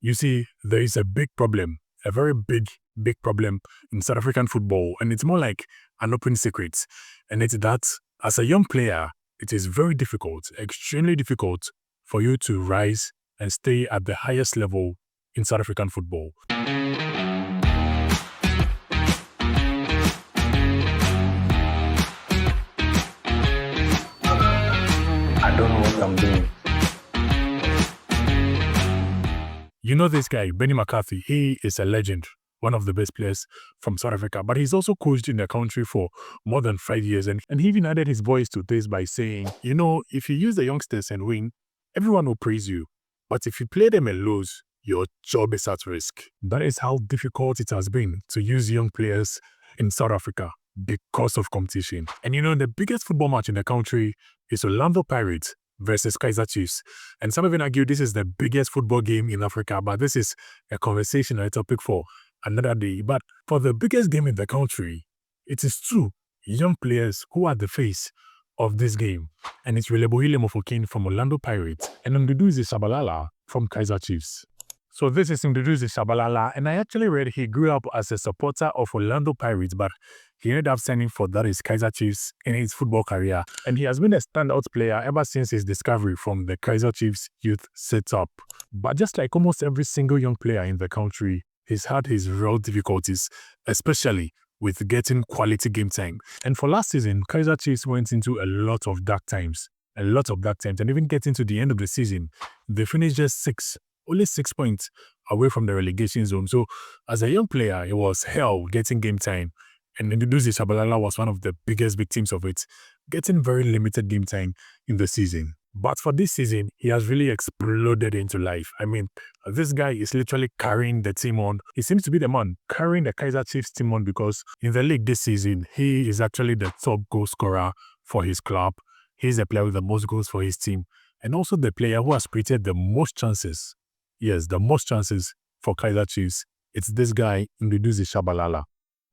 You see, there is a big problem, a very big problem in South African football, and it's more like an open secret. And it's that as a young player, it is very difficult, extremely difficult for you to rise and stay at the highest level in South African football. I don't know what I'm doing. You know this guy, Benny McCarthy, he is a legend, one of the best players from South Africa, but he's also coached in the country for more than 5 years. And he even added his voice to this by saying, you know, if you use the youngsters and win, everyone will praise you. But if you play them and lose, your job is at risk. That is how difficult it has been to use young players in South Africa because of competition. And you know, the biggest football match in the country is Orlando Pirates versus Kaizer Chiefs. And some even argue this is the biggest football game in Africa, but this is a conversation or a topic for another day. But for the biggest game in the country, it is two young players who are the face of this game. And it's Rele Mofokeng from Orlando Pirates and Nduduzi Shabalala from Kaizer Chiefs. So this is Nduduzi Shabalala, and I actually read he grew up as a supporter of Orlando Pirates, but he ended up signing for that is Kaizer Chiefs in his football career. And he has been a standout player ever since his discovery from the Kaizer Chiefs youth setup. But just like almost every single young player in the country, he's had his real difficulties, especially with getting quality game time. And for last season, Kaizer Chiefs went into a lot of dark times, and even getting to the end of the season, they finished just only 6 points away from the relegation zone. So as a young player, it was hell getting game time. And Nduduzi Shabalala was one of the biggest victims of it, getting very limited game time in the season. But for this season, he has really exploded into life. I mean, this guy is literally carrying the team on. He seems to be the man carrying the Kaizer Chiefs team on because in the league this season, he is actually the top goal scorer for his club. He's the player with the most goals for his team and also the player who has created the most chances. Yes, the most chances for Kaizer Chiefs. It's this guy, Nduduzi Shabalala.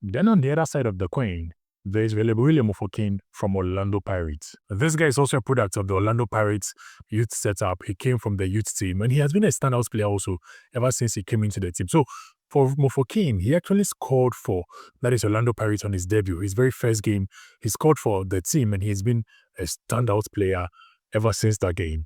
Then on the other side of the coin, there is Rele Mofokeng from Orlando Pirates. This guy is also a product of the Orlando Pirates youth setup. He came from the youth team and he has been a standout player also ever since he came into the team. So for Mofokeng, he actually scored for that is Orlando Pirates on his debut. His very first game, he scored for the team and he has been a standout player ever since that game.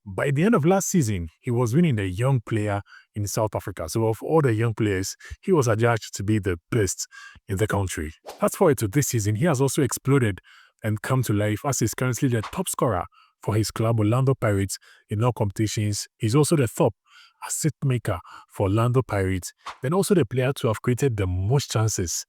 By the end of last season, he was winning the young player in South Africa. So of all the young players, he was adjudged to be the best in the country. Fast forward to this season, he has also exploded and come to life as he's currently the top scorer for his club Orlando Pirates in all competitions. He's also the top assist maker for Orlando Pirates, then also the player to have created the most chances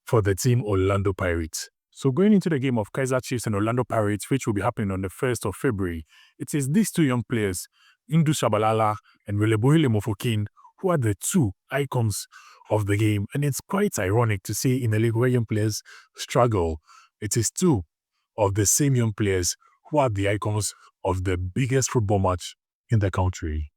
for the team Orlando Pirates. So going into the game of Kaizer Chiefs and Orlando Pirates, which will be happening on the 1st of February, it is these two young players, Nduduzi Shabalala and Rele Mofokeng, who are the two icons of the game. And it's quite ironic to see in a league where young players struggle, it is two of the same young players who are the icons of the biggest football match in the country.